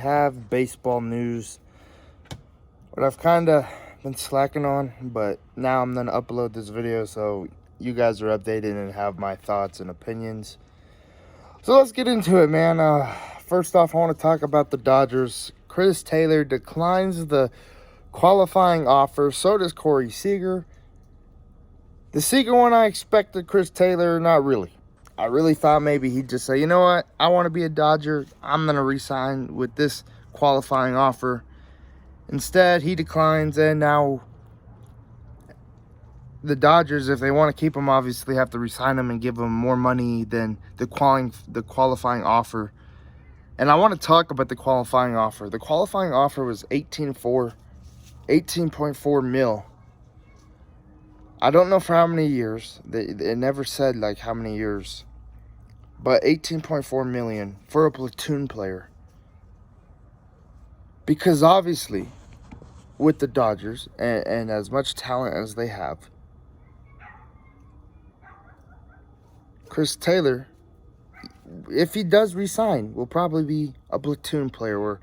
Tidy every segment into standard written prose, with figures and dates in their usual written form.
have baseball news. What I've kind of been slacking on, but now I'm going to upload this video so you guys are updated and have my thoughts and opinions. So let's get into it, man. First off, I want to talk about the Dodgers. Chris Taylor declines the qualifying offer. So does Corey Seager. The Seager one, I expected. Chris Taylor, not really. I really thought maybe he'd just say, you know what, I want to be a Dodger. I'm going to re-sign with this qualifying offer. Instead, he declines, and now the Dodgers, if they want to keep him, obviously have to re-sign him and give him more money than the qualifying offer. And I want to talk about the qualifying offer. The qualifying offer was 18.4 mil. I don't know for how many years. It never said like how many years. But 18.4 million for a platoon player. Because obviously, with the Dodgers and as much talent as they have, Chris Taylor, if he does resign, will probably be a platoon player or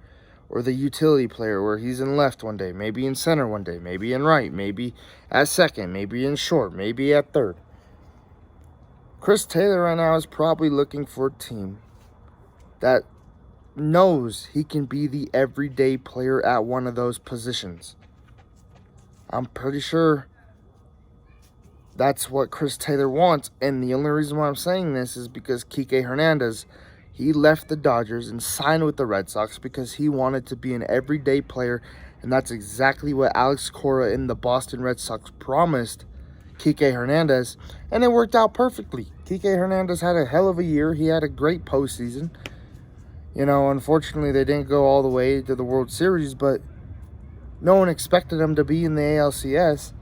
the utility player where he's in left one day, maybe in center one day, maybe in right, maybe at second, maybe in short, maybe at third. Chris Taylor right now is probably looking for a team that knows he can be the everyday player at one of those positions. I'm pretty sure that's what Chris Taylor wants, and the only reason why I'm saying this is because Kike Hernandez, he left the Dodgers and signed with the Red Sox because he wanted to be an everyday player, and that's exactly what Alex Cora and the Boston Red Sox promised Kike Hernandez, and it worked out perfectly. Kike Hernandez had a hell of a year. He had a great postseason. You know, unfortunately, they didn't go all the way to the World Series, but no one expected him to be in the ALCS.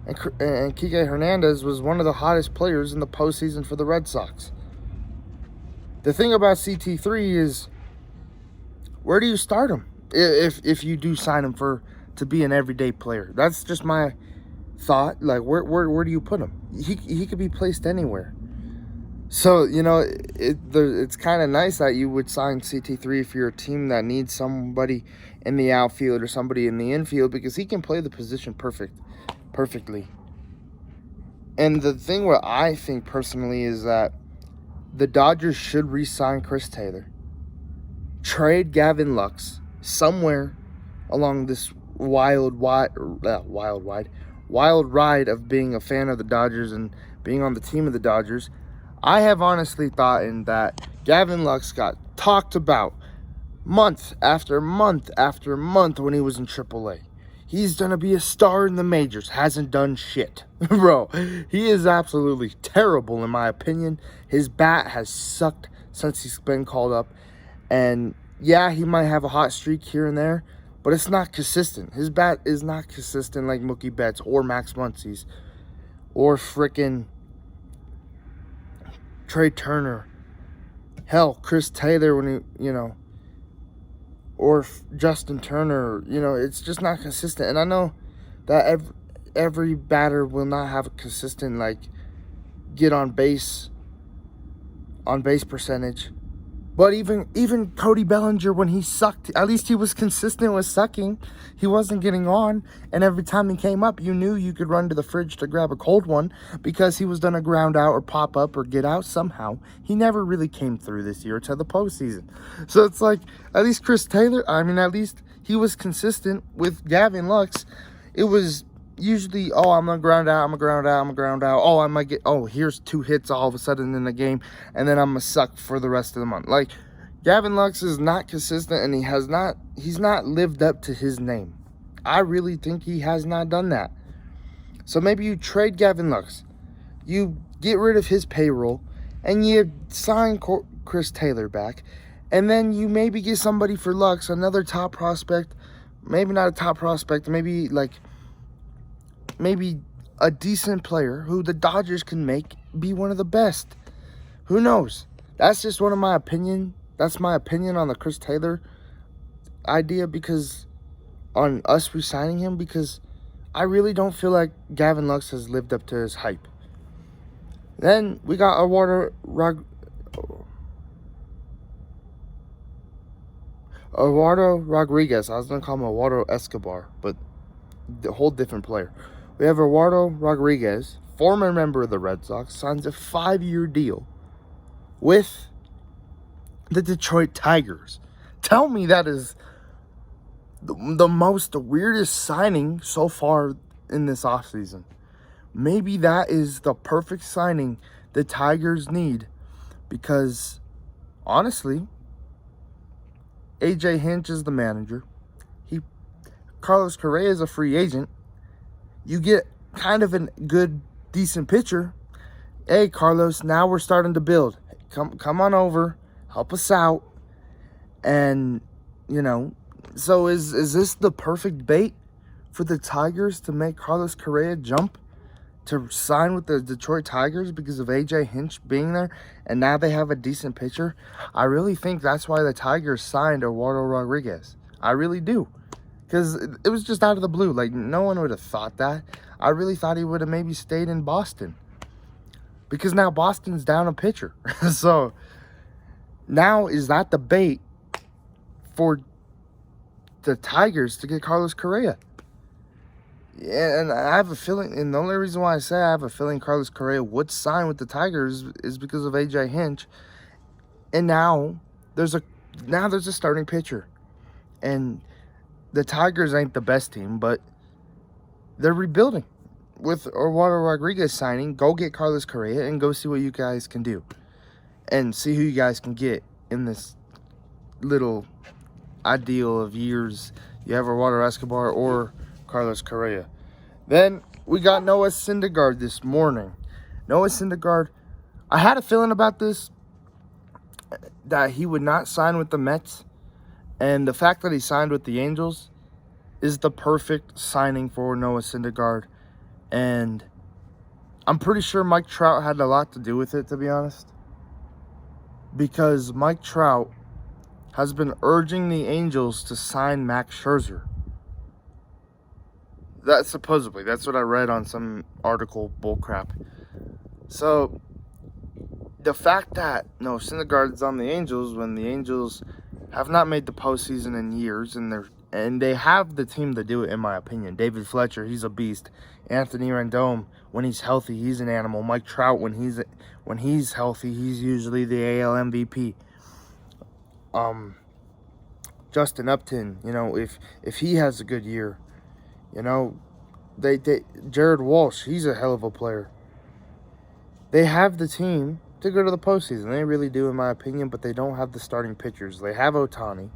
And Kike Hernandez was one of the hottest players in the postseason for the Red Sox. The thing about CT3 is, where do you start him if you do sign him to be an everyday player? That's just my thought. Like, where do you put him? He could be placed anywhere. So, you know, it's kind of nice that you would sign CT3 if you're a team that needs somebody in the outfield or somebody in the infield, because he can play the position perfectly. And the thing what I think personally is that the Dodgers should re-sign Chris Taylor, trade Gavin Lux somewhere along this wild ride of being a fan of the Dodgers and being on the team of the Dodgers. I have honestly thought that Gavin Lux got talked about month after month after month when he was in AAA. He's going to be a star in the majors. Hasn't done shit. Bro, he is absolutely terrible in my opinion. His bat has sucked since he's been called up. And yeah, he might have a hot streak here and there, but it's not consistent. His bat is not consistent like Mookie Betts or Max Muncy's or frickin' Trey Turner. Hell, Chris Taylor when he, you know, or Justin Turner, you know, it's just not consistent. And I know that every batter will not have a consistent, like, get on base percentage. But even Cody Bellinger, when he sucked, at least he was consistent with sucking. He wasn't getting on, and every time he came up, you knew you could run to the fridge to grab a cold one because he was going to ground out or pop up or get out somehow. He never really came through this year to the postseason. So it's like, at least Chris Taylor, at least he was consistent with Gavin Lux. It was usually, oh, I'm going to ground out, oh, I might get, oh, here's 2 hits all of a sudden in the game, and then I'm going to suck for the rest of the month. Like, Gavin Lux is not consistent, and he's not lived up to his name. I really think he has not done that. So maybe you trade Gavin Lux, you get rid of his payroll, and you sign Chris Taylor back, and then you maybe get somebody for Lux, another top prospect, maybe not a top prospect, maybe a decent player who the Dodgers can make be one of the best. Who knows? That's just one of my opinion. That's my opinion on the Chris Taylor idea, because on us re-signing him, because I really don't feel like Gavin Lux has lived up to his hype. Then we got Eduardo Rodriguez. I was going to call him Eduardo Escobar, but the whole different player. We have Eduardo Rodriguez, former member of the Red Sox, signs a 5-year deal with the Detroit Tigers. Tell me that is the weirdest signing so far in this offseason. Maybe that is the perfect signing the Tigers need, because honestly, AJ Hinch is the manager. Carlos Correa is a free agent. You get kind of a good, decent pitcher. Hey, Carlos, now we're starting to build. Come on over, help us out. And, so is this the perfect bait for the Tigers to make Carlos Correa jump to sign with the Detroit Tigers because of AJ Hinch being there, and now they have a decent pitcher? I really think that's why the Tigers signed Eduardo Rodriguez. I really do. Because it was just out of the blue. Like, no one would have thought that. I really thought he would have maybe stayed in Boston, because now Boston's down a pitcher. So now, is that the bait for the Tigers to get Carlos Correa? Yeah, and I have a feeling, and the only reason why I say I have a feeling Carlos Correa would sign with the Tigers is because of AJ Hinch. And now there's a starting pitcher. And the Tigers ain't the best team, but they're rebuilding. With Eduardo Rodriguez signing, go get Carlos Correa and go see what you guys can do. And see who you guys can get in this little ideal of years. You have Eduardo Escobar or Carlos Correa. Then we got Noah Syndergaard this morning. Noah Syndergaard, I had a feeling about this, that he would not sign with the Mets. And the fact that he signed with the Angels is the perfect signing for Noah Syndergaard. And I'm pretty sure Mike Trout had a lot to do with it, to be honest. Because Mike Trout has been urging the Angels to sign Max Scherzer. That's supposedly. That's what I read on some article, bullcrap. So, the fact that Syndergaard's on the Angels when the Angels have not made the postseason in years, and they have the team to do it, in my opinion. David Fletcher, he's a beast. Anthony Rendon, when he's healthy, he's an animal. Mike Trout, when he's healthy, he's usually the AL MVP. Justin Upton, if he has a good year, Jared Walsh, he's a hell of a player. They have the team to go to the postseason. They really do, in my opinion, but they don't have the starting pitchers. They have Ohtani,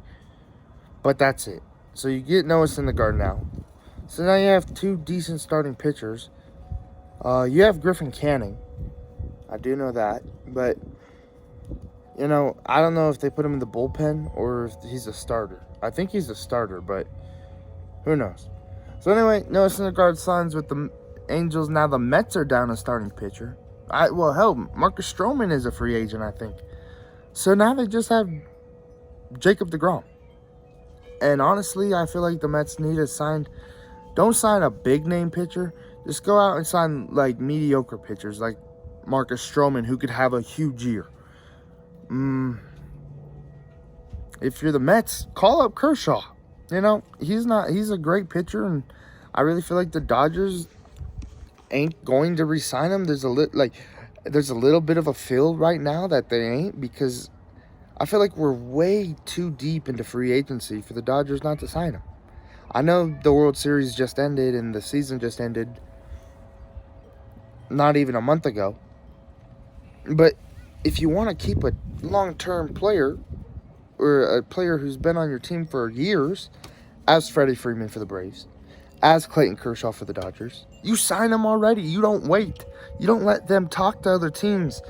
but that's it. So you get Noah Syndergaard now. So now you have two decent starting pitchers. You have Griffin Canning. I do know that, but I don't know if they put him in the bullpen or if he's a starter. I think he's a starter, but who knows? So anyway, Noah Syndergaard signs with the Angels. Now the Mets are down a starting pitcher. Marcus Stroman is a free agent, I think. So now they just have Jacob deGrom. And honestly, I feel like the Mets need to don't sign a big-name pitcher. Just go out and sign, mediocre pitchers, like Marcus Stroman, who could have a huge year. If you're the Mets, call up Kershaw. He's a great pitcher, and I really feel like the Dodgers ain't going to re-sign him. There's a little bit of a feel right now that they ain't, because I feel like we're way too deep into free agency for the Dodgers not to sign him. I know the World Series just ended and the season just ended not even a month ago. But if you want to keep a long-term player, or a player who's been on your team for years, as Freddie Freeman for the Braves, as Clayton Kershaw for the Dodgers, you sign them already. You don't wait. You don't let them talk to other teams.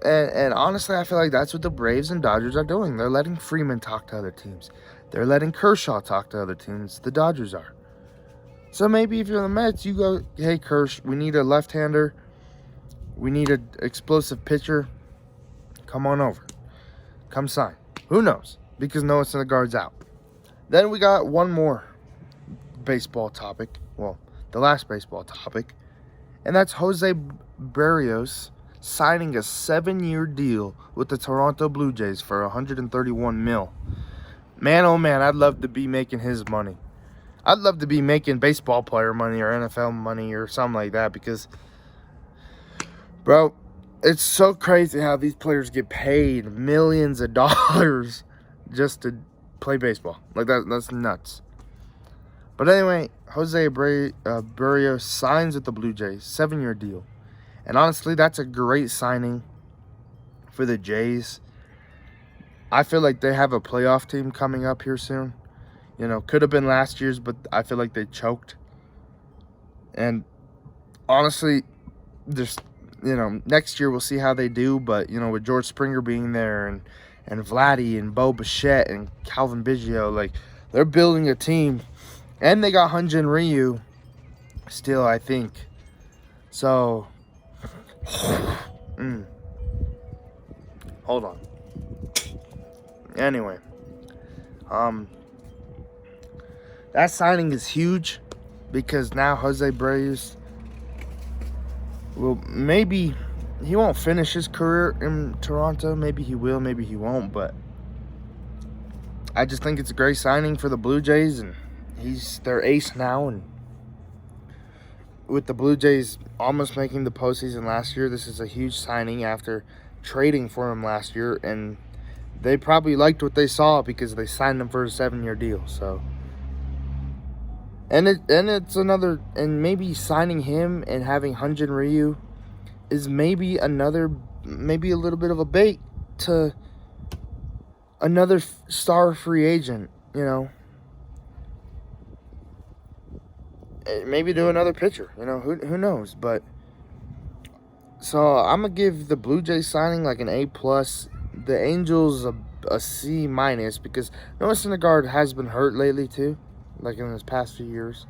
And honestly, I feel like that's what the Braves and Dodgers are doing. They're letting Freeman talk to other teams. They're letting Kershaw talk to other teams. The Dodgers are. So maybe if you're the Mets, you go, hey, Kersh, we need a left-hander. We need an explosive pitcher. Come on over. Come sign. Who knows? Because Noah Syndergaard's out. Then we got one more baseball topic. Well, the last baseball topic. And that's Jose Barrios signing a 7-year deal with the Toronto Blue Jays for $131 million. Man, oh man, I'd love to be making his money. I'd love to be making baseball player money or NFL money or something like that because, bro, it's so crazy how these players get paid millions of dollars just to play baseball. Like, that's nuts. But anyway, Jose Barrios signs with the Blue Jays, 7-year deal. And honestly, that's a great signing for the Jays. I feel like they have a playoff team coming up here soon. You know, could have been last year's, but I feel like they choked. And honestly, just, you know, next year we'll see how they do. But, you know, with George Springer being there and Vladdy and Bo Bichette and Calvin Biggio, like, they're building a team. And they got Hyun-Jin Ryu still, I think. So, hold on. Anyway, that signing is huge because now Jose Barrios will maybe he won't finish his career in Toronto. Maybe he will, maybe he won't. But I just think it's a great signing for the Blue Jays, and he's their ace now. And with the Blue Jays almost making the postseason last year, this is a huge signing after trading for him last year, and they probably liked what they saw because they signed him for a 7-year deal. So, and it's another, and maybe signing him and having Hyun-Jin Ryu is maybe a little bit of a bait to another star free agent, you know. Maybe do another pitcher, you know, who knows. But so I'm gonna give the Blue Jays signing like an A+. The Angels a C- because Noah Syndergaard has been hurt lately too, like in his past few years.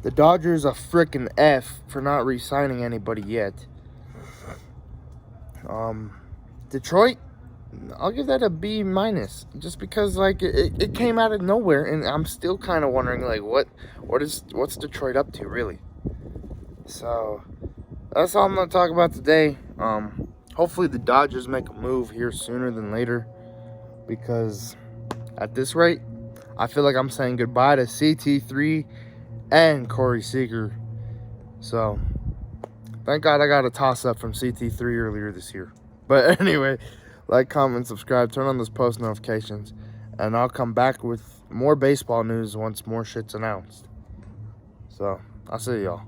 The Dodgers a freaking F for not re-signing anybody yet. Detroit, I'll give that a B-, just because like it came out of nowhere, and I'm still kind of wondering like what's Detroit up to really. So that's all I'm gonna talk about today. Hopefully the Dodgers make a move here sooner than later, because at this rate, I feel like I'm saying goodbye to CT3 and Corey Seager. So thank God I got a toss-up from CT3 earlier this year. But anyway, like, comment, subscribe, turn on those post notifications, and I'll come back with more baseball news once more shit's announced. So, I'll see y'all.